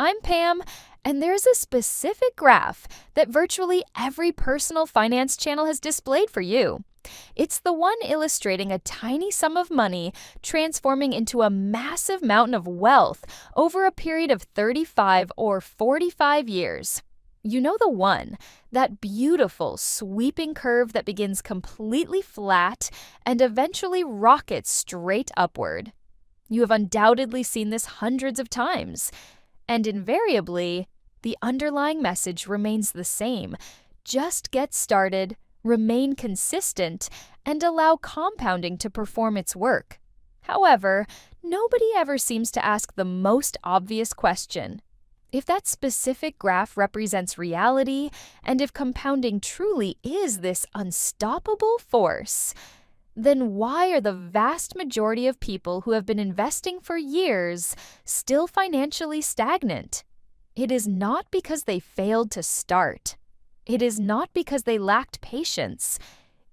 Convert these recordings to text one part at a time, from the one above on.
I'm Pam, and there's a specific graph that virtually every personal finance channel has displayed for you. It's the one illustrating a tiny sum of money transforming into a massive mountain of wealth over a period of 35 or 45 years. You know the one, that beautiful, sweeping curve that begins completely flat and eventually rockets straight upward. You have undoubtedly seen this hundreds of times. And invariably, the underlying message remains the same. Just get started, remain consistent, and allow compounding to perform its work. However, nobody ever seems to ask the most obvious question. If that specific graph represents reality, and if compounding truly is this unstoppable force, then why are the vast majority of people who have been investing for years still financially stagnant? It is not because they failed to start. It is not because they lacked patience.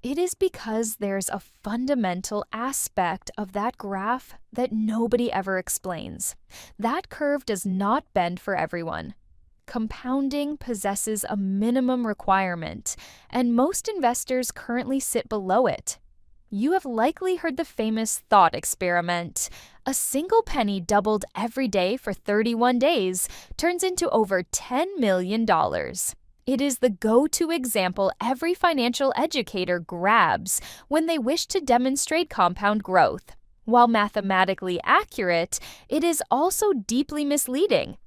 It is because there's a fundamental aspect of that graph that nobody ever explains. That curve does not bend for everyone. Compounding possesses a minimum requirement, and most investors currently sit below it. You have likely heard the famous thought experiment. A single penny doubled every day for 31 days turns into over $10 million. It is the go-to example every financial educator grabs when they wish to demonstrate compound growth. While mathematically accurate, it is also deeply misleading.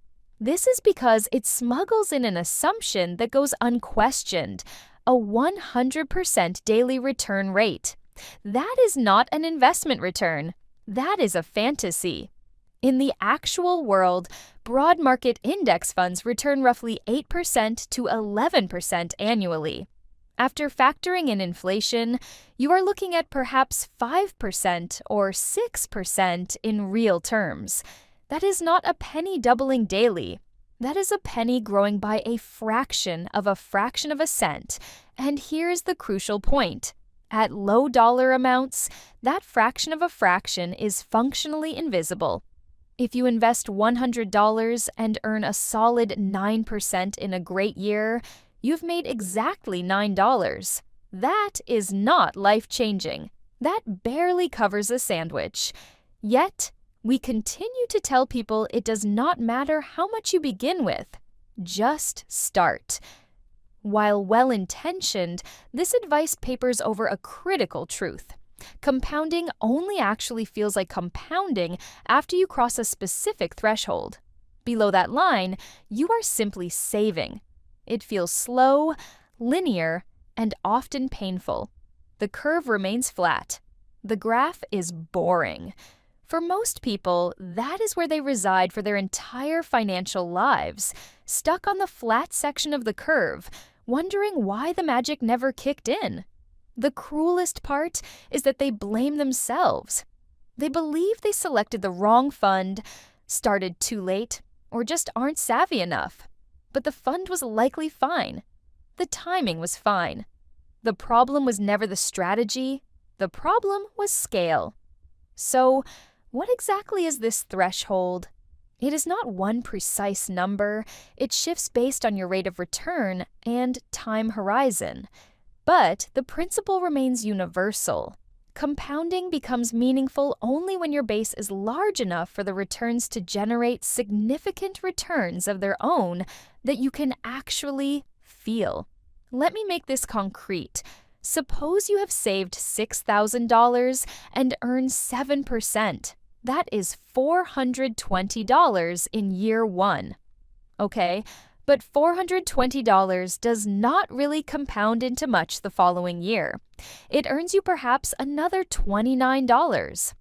This is because it smuggles in an assumption that goes unquestioned, a 100% daily return rate. That is not an investment return. That is a fantasy. In the actual world, broad market index funds return roughly 8% to 11% annually. After factoring in inflation, you are looking at perhaps 5% or 6% in real terms. That is not a penny doubling daily. That is a penny growing by a fraction of a cent. And here is the crucial point. At low dollar amounts, that fraction of a fraction is functionally invisible. If you invest $100 and earn a solid 9% in a great year, you've made exactly $9. That is not life-changing. That barely covers a sandwich. Yet, we continue to tell people it does not matter how much you begin with. Just start. While well-intentioned, this advice papers over a critical truth. Compounding only actually feels like compounding after you cross a specific threshold. Below that line, you are simply saving. It feels slow, linear, and often painful. The curve remains flat. The graph is boring. For most people, that is where they reside for their entire financial lives, stuck on the flat section of the curve, wondering why the magic never kicked in. The cruelest part is that they blame themselves. They believe they selected the wrong fund, started too late, or just aren't savvy enough. But the fund was likely fine. The timing was fine. The problem was never the strategy. The problem was scale. So, what exactly is this threshold? It is not one precise number. It shifts based on your rate of return and time horizon. But the principle remains universal. Compounding becomes meaningful only when your base is large enough for the returns to generate significant returns of their own that you can actually feel. Let me make this concrete. Suppose you have saved $6,000 and earn 7%. That is $420 in year one. Okay, but $420 does not really compound into much the following year. It earns you perhaps another $29.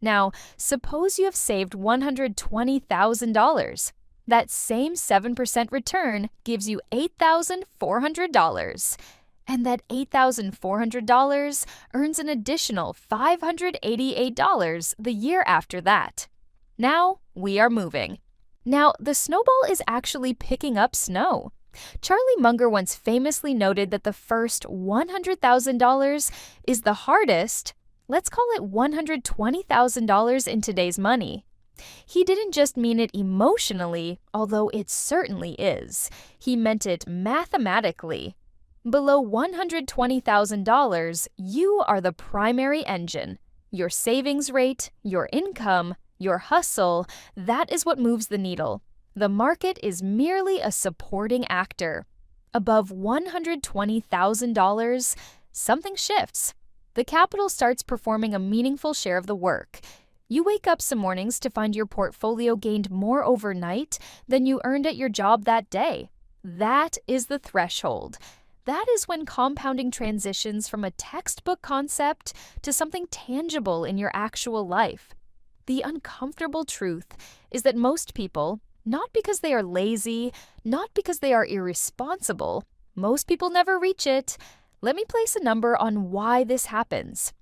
Now, suppose you have saved $120,000. That same 7% return gives you $8,400. And that $8,400 earns an additional $588 the year after that. Now, we are moving. Now, the snowball is actually picking up snow. Charlie Munger once famously noted that the first $100,000 is the hardest, let's call it $120,000 in today's money. He didn't just mean it emotionally, although it certainly is. He meant it mathematically. Below $120,000, you are the primary engine. Your savings rate, your income, your hustle, that is what moves the needle. The market is merely a supporting actor. Above $120,000, something shifts. The capital starts performing a meaningful share of the work. You wake up some mornings to find your portfolio gained more overnight than you earned at your job that day. That is the threshold. That is when compounding transitions from a textbook concept to something tangible in your actual life. The uncomfortable truth is that most people, not because they are lazy, not because they are irresponsible, most people never reach it. Let me place a number on why this happens.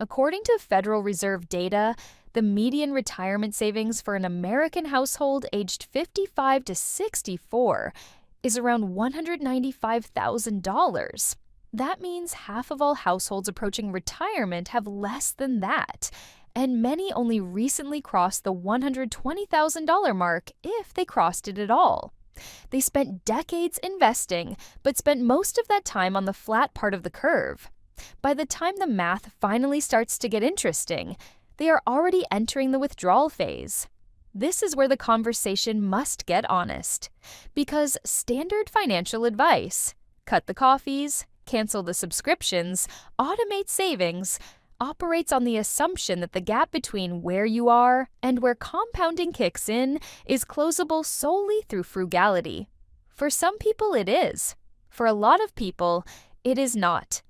According to Federal Reserve data, the median retirement savings for an American household aged 55 to 64 is around $195,000. That means half of all households approaching retirement have less than that, and many only recently crossed the $120,000 mark if they crossed it at all. They spent decades investing, but spent most of that time on the flat part of the curve. By the time the math finally starts to get interesting, they are already entering the withdrawal phase. This is where the conversation must get honest. Because standard financial advice, cut the coffees, cancel the subscriptions, automate savings, operates on the assumption that the gap between where you are and where compounding kicks in is closable solely through frugality. For some people it is. For a lot of people, it is not.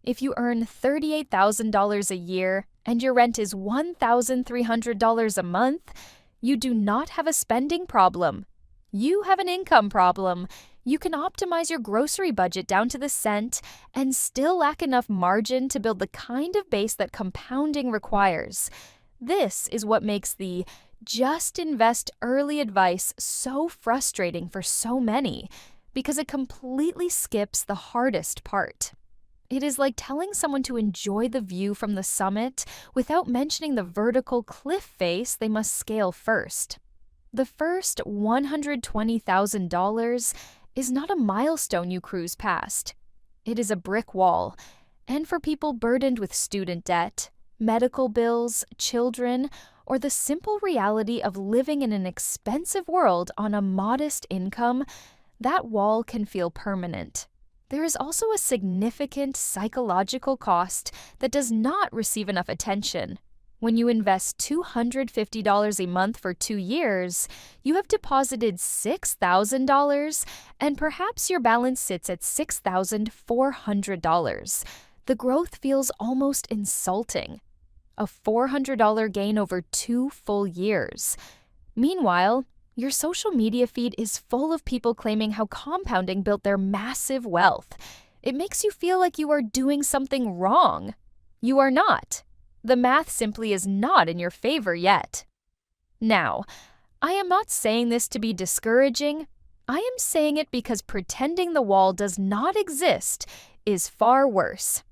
If you earn $38,000 a year and your rent is $1,300 a month, you do not have a spending problem. You have an income problem. You can optimize your grocery budget down to the cent and still lack enough margin to build the kind of base that compounding requires. This is what makes the just invest early advice so frustrating for so many, because it completely skips the hardest part. It is like telling someone to enjoy the view from the summit without mentioning the vertical cliff face they must scale first. The first $120,000 is not a milestone you cruise past. It is a brick wall, and for people burdened with student debt, medical bills, children, or the simple reality of living in an expensive world on a modest income, that wall can feel permanent. There is also a significant psychological cost that does not receive enough attention. When you invest $250 a month for 2 years, you have deposited $6,000, and perhaps your balance sits at $6,400. The growth feels almost insulting. A $400 gain over 2 full years. Meanwhile, your social media feed is full of people claiming how compounding built their massive wealth. It makes you feel like you are doing something wrong. You are not. The math simply is not in your favor yet. Now, I am not saying this to be discouraging. I am saying it because pretending the wall does not exist is far worse.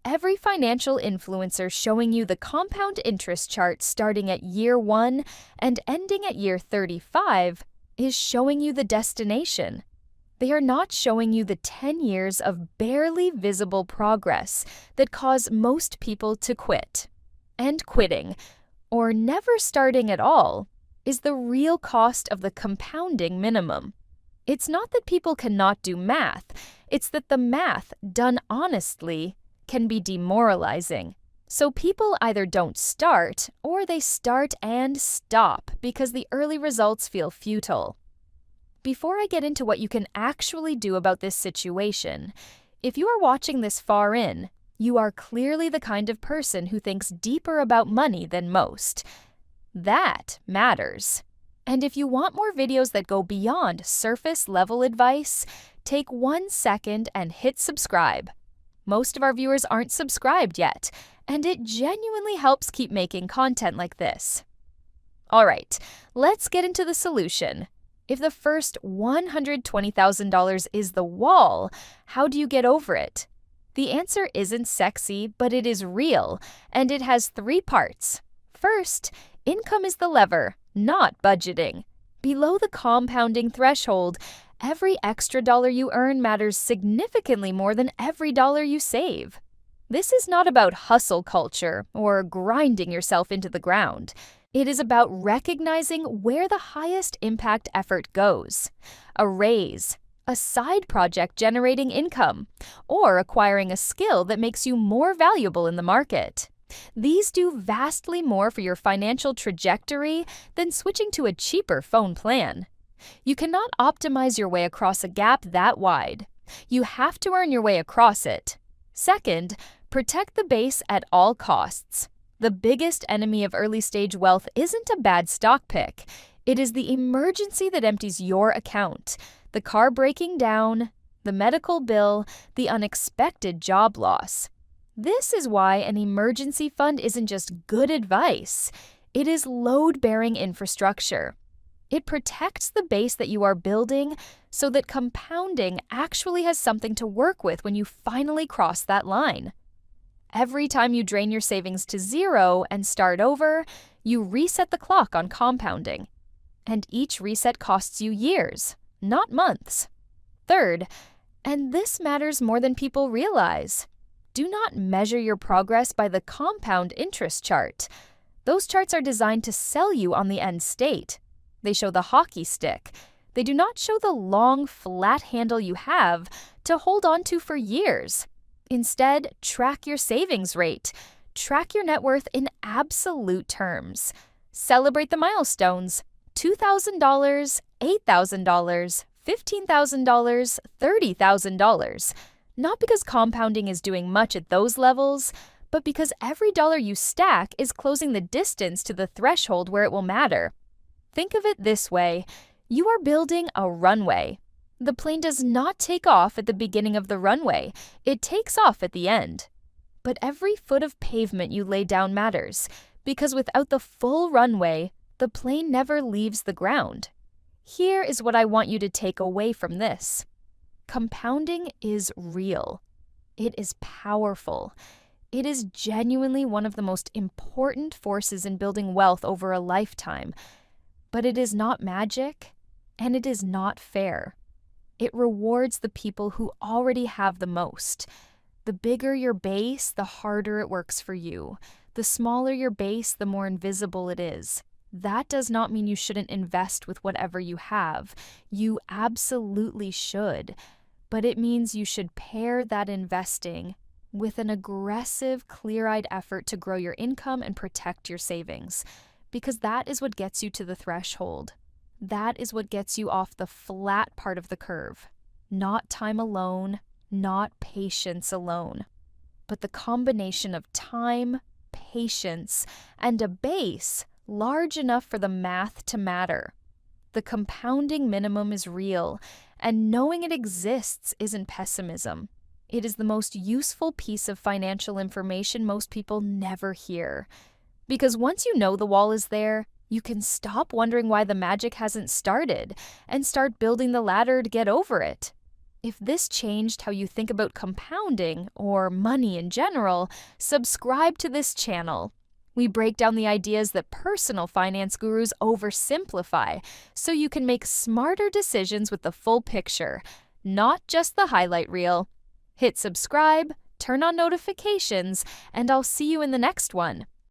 Every financial influencer showing you the compound interest chart starting at year 1 and ending at year 35 is showing you the destination. They are not showing you the 10 years of barely visible progress that cause most people to quit. And quitting, or never starting at all, is the real cost of the compounding minimum. It's not that people cannot do math, it's that the math, done honestly, can be demoralizing. So people either don't start, or they start and stop because the early results feel futile. Before I get into what you can actually do about this situation, if you are watching this far in, you are clearly the kind of person who thinks deeper about money than most. That matters. And if you want more videos that go beyond surface-level advice, take 1 second and hit subscribe. Most of our viewers aren't subscribed yet, and it genuinely helps keep making content like this. All right, let's get into the solution. If the first $120,000 is the wall, how do you get over it? The answer isn't sexy, but it is real, and it has 3 parts. First, income is the lever. not budgeting. Below the compounding threshold, every extra dollar you earn matters significantly more than every dollar you save. This is not about hustle culture or grinding yourself into the ground. It is about recognizing where the highest impact effort goes. A raise, a side project generating income, or acquiring a skill that makes you more valuable in the market. These do vastly more for your financial trajectory than switching to a cheaper phone plan. You cannot optimize your way across a gap that wide. You have to earn your way across it. Second, protect the base at all costs. The biggest enemy of early-stage wealth isn't a bad stock pick. It is the emergency that empties your account. The car breaking down, the medical bill, the unexpected job loss. This is why an emergency fund isn't just good advice. It is load-bearing infrastructure. It protects the base that you are building so that compounding actually has something to work with when you finally cross that line. Every time you drain your savings to zero and start over, you reset the clock on compounding. And each reset costs you years, not months. Third, and this matters more than people realize, do not measure your progress by the compound interest chart. Those charts are designed to sell you on the end state. They show the hockey stick. They do not show the long, flat handle you have to hold on to for years. Instead, track your savings rate. Track your net worth in absolute terms. Celebrate the milestones: $2,000, $8,000, $15,000, $30,000. Not because compounding is doing much at those levels, but because every dollar you stack is closing the distance to the threshold where it will matter. Think of it this way: you are building a runway. The plane does not take off at the beginning of the runway, it takes off at the end. But every foot of pavement you lay down matters, because without the full runway, the plane never leaves the ground. Here is what I want you to take away from this. Compounding is real. It is powerful. It is genuinely one of the most important forces in building wealth over a lifetime. But it is not magic, and it is not fair. It rewards the people who already have the most. The bigger your base, the harder it works for you. The smaller your base, the more invisible it is. That does not mean you shouldn't invest with whatever you have. You absolutely should. But it means you should pair that investing with an aggressive, clear-eyed effort to grow your income and protect your savings. Because that is what gets you to the threshold. That is what gets you off the flat part of the curve. Not time alone, not patience alone, but the combination of time, patience, and a base large enough for the math to matter. The compounding minimum is real, and knowing it exists isn't pessimism. It is the most useful piece of financial information most people never hear. Because once you know the wall is there, you can stop wondering why the magic hasn't started and start building the ladder to get over it. If this changed how you think about compounding or money in general, subscribe to this channel. We break down the ideas that personal finance gurus oversimplify so you can make smarter decisions with the full picture, not just the highlight reel. Hit subscribe, turn on notifications, and I'll see you in the next one.